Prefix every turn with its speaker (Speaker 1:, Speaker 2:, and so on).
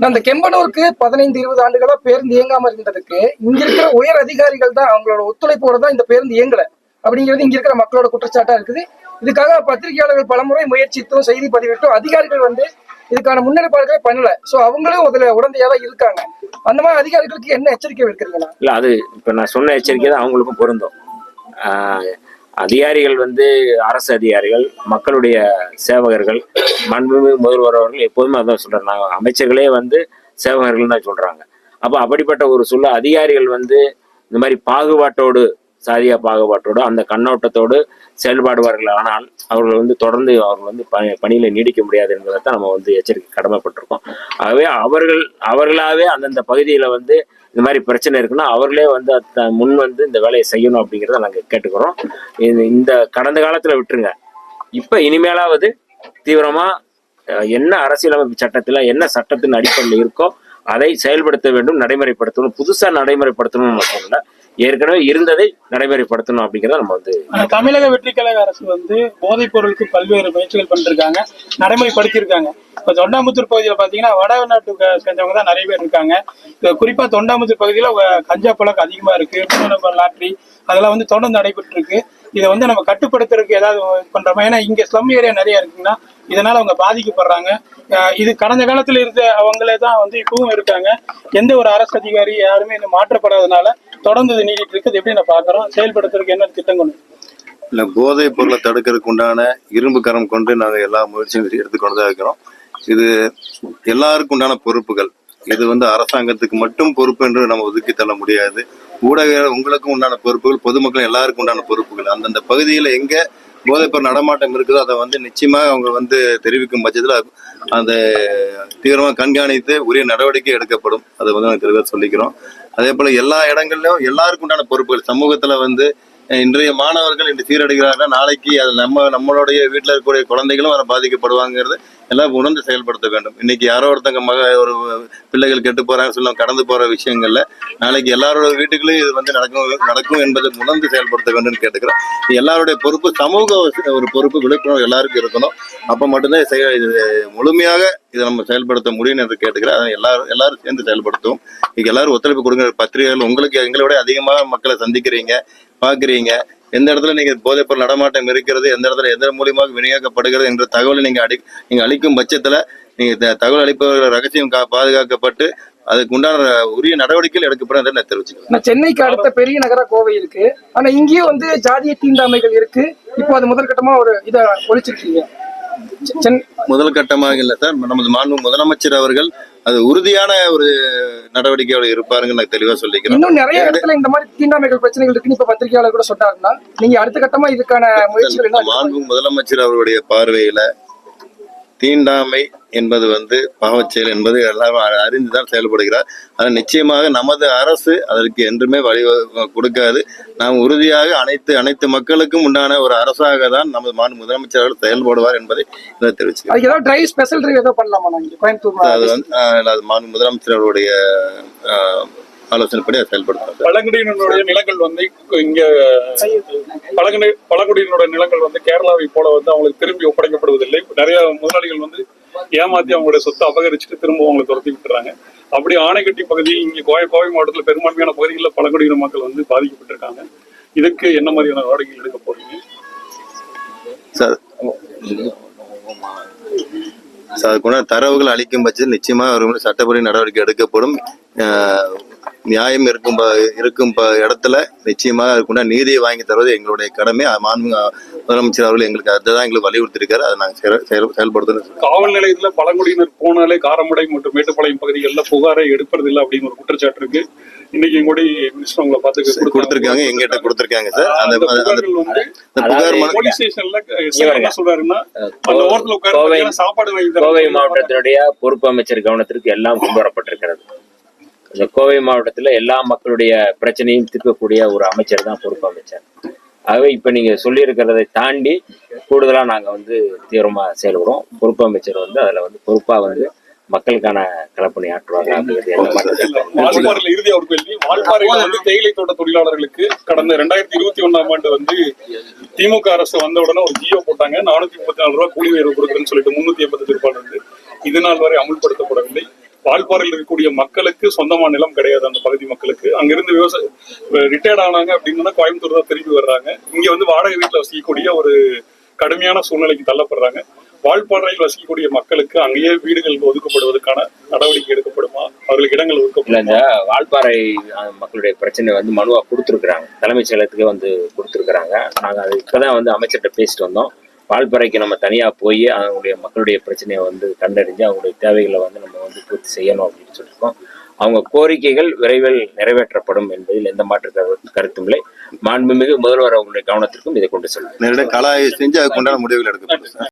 Speaker 1: அந்த கெம்பனூருக்கு 15-20 ஆண்டுகளா பேருந்து இயங்காம இருந்ததுக்கு இங்க இருக்கிற உயர் அதிகாரிகள் தான் அவங்களோட ஒத்துழைப்போட தான் இந்த பேருந்து இயங்கல அப்படிங்கிறது இங்க இருக்கிற மக்களோட குற்றச்சாட்டா இருக்குது. இதுக்காக பத்திரிகையாளர்கள் பலமுறை முயற்சித்தும் செய்தி பதிவிட்டும் அதிகாரிகள் இதுக்கான முன்னெடுப்பாடுகளே பண்ணல. சோ அவங்களும் அதுல உடந்தையாதான் இருக்காங்க. அந்த மாதிரி அதிகாரிகளுக்கு என்ன எச்சரிக்கை வைக்கிறீங்களா?
Speaker 2: இல்ல, அது இப்ப நான் சொன்ன எச்சரிக்கை தான் அவங்களுக்கும் பொருந்தும். அதிகாரிகள் அரசு அதிகாரிகள், மக்களுடைய சேவகர்கள், மாண்புமிகு முதல்வர் அவர்கள் எப்போதுமே அதான் சொல்றாங்க. அமைச்சர்களே சேவகர்கள் தான் சொல்றாங்க. அப்ப அப்படிப்பட்ட ஒரு சொல்ல அதிகாரிகள் இந்த மாதிரி பாகுபாட்டோடு, சாதிய பாகுபாட்டோடு, அந்த கண்ணோட்டத்தோடு செயல்பாடுவார்கள். ஆனால் அவர்கள் தொடர்ந்து அவர்கள் பணியில நீடிக்க முடியாது என்பதைத்தான் நம்ம எச்சரிக்கை கடமைப்பட்டிருக்கோம். ஆகவே அவர்களாவே அந்தந்த பகுதியில இந்த மாதிரி பிரச்சனை இருக்குன்னா அவர்களே முன் இந்த வேலையை செய்யணும் அப்படிங்கிறத நாங்கள் கேட்டுக்கிறோம். இந்த கடந்த காலத்துல விட்டுருங்க. இப்ப இனிமேலாவது தீவிரமா என்ன அரசியலமைப்பு சட்டத்துல என்ன சட்டத்தின் அடிப்படையில் இருக்கோ அதை செயல்படுத்த வேண்டும், நடைமுறைப்படுத்தணும். புதுசா நடைமுறைப்படுத்தணும்னு நம்ம சொல்லல, ஏற்கனவே இருந்ததை நடைமுறைப்படுத்தணும் அப்படிங்கிறத நம்ம
Speaker 3: தமிழக வெற்றி கழக அரசு போதைப் பொருளுக்கு பல்வேறு முயற்சிகள் பண்ணிருக்காங்க, நடைமுறைப்படுத்தியிருக்காங்க. இப்ப தொண்டாமுத்தூர் பகுதியில பாத்தீங்கன்னா வடநாட்டு சேர்ந்தவங்க தான் நிறைய பேர் இருக்காங்க. குறிப்பா தொண்டாமுத்தூர் பகுதியில கஞ்சா பழக்கம் அதிகமா இருக்கு, லாட்ரி அதெல்லாம் தொடர்ந்து நடைபெற்று இருக்கு. இதை நம்ம கட்டுப்படுத்துறதுக்கு ஏதாவது பண்றோமா? ஏன்னா இங்க ஸ்லம் ஏரியா நிறைய இருக்குன்னா இதனால அவங்க பாதிக்கப்படுறாங்க. இது கடந்த காலத்துல இருந்த அவங்களே தான் இப்பவும் இருக்காங்க. எந்த ஒரு அரசு அதிகாரி யாருமே இந்த மாற்றப்படாதனால தொடர்ந்து இது நீடிட்டு இருக்குது. எப்படி நான் பாக்குறோம், செயல்படுத்துறதுக்கு என்ன திட்டம் கொண்டு?
Speaker 4: இல்ல, போதைப் பொருளை தடுக்கிறதுக்கு உண்டான இரும்பு கரம் கொண்டு நாங்க எல்லா முயற்சியும் எடுத்துக்கொண்டுதான் இருக்கிறோம். இது எல்லாருக்கும் உண்டான பொறுப்புகள். இது அரசாங்கத்துக்கு மட்டும் பொறுப்பு என்று நம்ம ஒதுக்கி தள்ள முடியாது. ஊடக உங்களுக்கும் உண்டான பொறுப்புகள், பொதுமக்கள் எல்லாருக்கும் உண்டான பொறுப்புகள். அந்தந்த பகுதியில எங்க போதைப்பொருள் நடமாட்டம் இருக்குதோ அதை நிச்சயமாக அவங்க தெரிவிக்கும் பட்சத்துல அந்த தீவிரமாக கண்காணித்து உரிய நடவடிக்கை எடுக்கப்படும். அதை நாங்கள் தெளிவாக சொல்லிக்கிறோம். அதே போல எல்லா இடங்கள்லயும் எல்லாருக்கும் உண்டான பொறுப்புகள். சமூகத்துல இன்றைய மாணவர்கள் இன்று சீரடைகிறார்கள், நாளைக்கு அது நம்மளுடைய வீட்டில் இருக்கக்கூடிய குழந்தைகளும் அதை பாதிக்கப்படுவாங்கிறது எல்லாம் உணர்ந்து செயல்படுத்த வேண்டும். இன்னைக்கு யாரோ ஒருத்தங்க ஒரு பிள்ளைகள் கெட்டு போறாங்க சொல்ல கடந்து போற விஷயங்கள்ல நாளைக்கு எல்லாரோட வீட்டுக்குள்ளேயும் இது நடக்கும் என்பதை உணர்ந்து செயல்படுத்த வேண்டும் கேட்டுக்கிறோம். எல்லாருடைய பொறுப்பு, சமூக ஒரு பொறுப்பு, விழிப்புணர்வு எல்லாருக்கும் இருக்கணும். அப்ப மட்டும்தான் முழுமையாக இதை நம்ம செயல்படுத்த முடியும் என்று கேட்டுக்கிறேன். அதை எல்லாரும் சேர்ந்து செயல்படுத்துவோம். இங்க எல்லாரும் ஒத்துழைப்பு கொடுங்க. பத்திரிகைகள் உங்களுக்கு எங்களை விட அதிகமாக மக்களை சந்திக்கிறீங்க, பாக்குறீங்க. எந்த இடத்துல நீங்க போதைப்பொருள் நடமாட்டம் இருக்கிறது, எந்த இடத்துல எந்த மூலியமாக விநியோகிக்கப்படுகிறது என்ற தகவலை நீங்க அளிக்கும் பட்சத்துல நீங்க தகவல் அளிப்பவர்கள் ரகசியம் பாதுகாக்கப்பட்டு அதுக்கு உண்டான உரிய நடவடிக்கைகள் எடுக்கப்படும் நான் தெரிவிச்சுக்கிறேன்.
Speaker 1: சென்னைக்கு அடுத்த பெரிய நகர கோவை இருக்கு. ஆனா இங்கேயும் ஜாதிய தீண்டாமைகள் இருக்கு. இப்போ அது முதல் கட்டமா ஒரு இதை ஒழிச்சிருக்கீங்க.
Speaker 4: முதல் கட்டமாக இல்ல சார், நமது மாண்பு முதலமைச்சர் அவர்கள் அது உறுதியான ஒரு நடவடிக்கையோட இருப்பாருங்க நான் தெளிவா சொல்லிக்கிறேன்.
Speaker 1: இன்னும் நிறைய இடத்துல இந்த மாதிரி தீண்டாமைகள் பிரச்சனைகள் இருக்குன்னு இப்ப பத்திரிகையாளர் கூட சொன்னாருன்னா நீங்க அடுத்த கட்டமா இதுக்கான முயற்சிகள்
Speaker 4: மாண்பு முதலமைச்சர் அவருடைய பார்வையில தீண்டாமை என்பது பாவச்செயல் என்பது எல்லாரும் அறிந்துதான் செயல்படுகிறார். ஆனால் நிச்சயமாக நமது அரசு அதற்கு என்றுமே வழி கொடுக்காது. நாம் உறுதியாக அனைத்து மக்களுக்கும் உண்டான ஒரு அரசாக தான் நமது மாநில முதலமைச்சர் அவர்கள் செயல்படுவார் என்பதை தெரிவிச்சுக்கிறேன். அது மாநில முதலமைச்சர் அவருடைய ஆலோசனைப்படி செயல்படுத்தும்.
Speaker 3: பழங்குடியினுடைய நிலங்கள் இங்க பழங்குடியினுடைய நிலங்கள் கேரளாவை போல அவங்களுக்கு திரும்பி ஒப்படைக்கப்படுவதில்லை. நிறைய முதலாளிகள் ஏமாத்தி அவங்களுடைய சொத்தை அபகரிச்சுட்டு திரும்ப அவங்களை துரத்தி விட்டுறாங்க. அப்படி ஆணைக்கட்டி பகுதி இங்க கோவை மாவட்டத்துல பெரும்பான்மையான பகுதிகளில் பழங்குடியின மக்கள் பாதிக்கப்பட்டிருக்காங்க. இதுக்கு என்ன மாதிரியான நடவடிக்கைகள் எடுக்க போறீங்க
Speaker 4: சார்? அதுக்குள்ள தரவுகள் அளிக்கும் பட்சத்தில் நிச்சயமாக அவர்கள் சட்டப்படி நடவடிக்கை எடுக்கப்படும். நியாயம் இருக்கும் இடத்துல நிச்சயமாக அதுக்குள்ள நீதியை வாங்கி தருவது எங்களுடைய கடமை. முதலமைச்சர் அவர்கள் எங்களுக்கு அதுதான் எங்களுக்கு வலியுறுத்திருக்காரு. அதை நாங்கள் செயல்படுத்தணும்.
Speaker 3: காவல் நிலையத்துல பழங்குடியினர் போனாலே காரமடை மற்றும் மேட்டுப்பாளையம் பகுதிகளில் புகாரை எடுப்பதில்லை அப்படின்னு ஒரு குற்றச்சாட்டு இருக்கு. இன்னைக்கு கூட மினிஸ்டர் உங்களை பார்த்து
Speaker 4: கொடுத்திருக்காங்க, எங்கிட்ட கொடுத்திருக்காங்க சார். அந்த புகார்
Speaker 3: போலீஸ் ஸ்டேஷன்ல என்ன சொல்றாருன்னா சாப்பாடு வாங்கி
Speaker 2: கோவை மாவட்டத்தினுடைய பொறுப்பு அமைச்சர் கவனத்திற்கு எல்லாம் கொண்டு வரப்பட்டிருக்கிறது. இந்த கோவை மாவட்டத்துல எல்லா மக்களுடைய பிரச்சனையும் தீர்க்கக்கூடிய ஒரு அமைச்சர் தான் பொறுப்பு அமைச்சர். ஆகவே இப்ப நீங்க சொல்லி இருக்கிறதை தாண்டி கூடுதலா நாங்க தீவிரமா செயல்படுறோம். பொறுப்பு அமைச்சர் அதுல பொறுப்பா மக்களுக்கான கலப்பணி ஆற்றுவாங்க.
Speaker 3: இறுதியா ஒரு கேள்வி. வால்பாறையில தேயிலை தோட்ட தொழிலாளர்களுக்கு கடந்த 2021ஆம் ஆண்டு திமுக அரசு வந்த உடனே ஒரு ஜியோ போட்டாங்க. 434 ரூபாய் கூலி உயர்வு கொடுக்குறேன்னு சொல்லிட்டு 380 ரூபாய் இது நாள் வரை அமுல்படுத்தப்படவில்லை.
Speaker 5: வால்பாறையில் இருக்கக்கூடிய மக்களுக்கு சொந்தமான நிலம் கிடையாது. அந்த பகுதி மக்களுக்கு அங்கிருந்து ரிட்டையர்ட் ஆனாங்க அப்படின்னா கோயம்புத்தூர் தான் திரும்பி வர்றாங்க. இங்க வந்து வாடகை வீட்டில் வசிக்கக்கூடிய ஒரு கடுமையான சூழ்நிலைக்கு தள்ளப்படுறாங்க. வால்பாறையில் வசிக்கக்கூடிய மக்களுக்கு அங்கேயே வீடுகள் ஒதுக்கப்படுவதற்கான நடவடிக்கை எடுக்கப்படுமா? அவர்களுக்கு இடங்கள்
Speaker 2: இல்ல,
Speaker 5: ஒதுக்கப்படுமா?
Speaker 2: இந்த வால்பாறை மக்களுடைய பிரச்சனை வந்து மனுவா கொடுத்துருக்குறாங்க, தலைமைச் செயலகத்துக்கு வந்து கொடுத்துருக்குறாங்க. நாங்கள் அது இப்பதான் வந்து அமைச்சர்கிட்ட பேசிட்டு வந்தோம். வால்பாறைக்கு நம்ம தனியா போய் அவங்களுடைய மக்களுடைய பிரச்சனையை வந்து கண்டறிஞ்சு அவங்களுடைய தேவைகளை வந்து நம்ம வந்து பூர்த்தி செய்யணும் அப்படின்னு சொல்லியிருக்கோம். அவங்க கோரிக்கைகள் விரைவில் நிறைவேற்றப்படும் என்பதில் எந்த மாற்று கருத்தும் இல்லை. மாண்புமிகு முதல்வர் அவங்களுடைய கவனத்திற்கும் இதை கொண்டு செல்லும்.
Speaker 4: நேரடியாக கலாய்வு செஞ்சு அதுக்குண்டான முடிவுகள் எடுக்கப்படும்.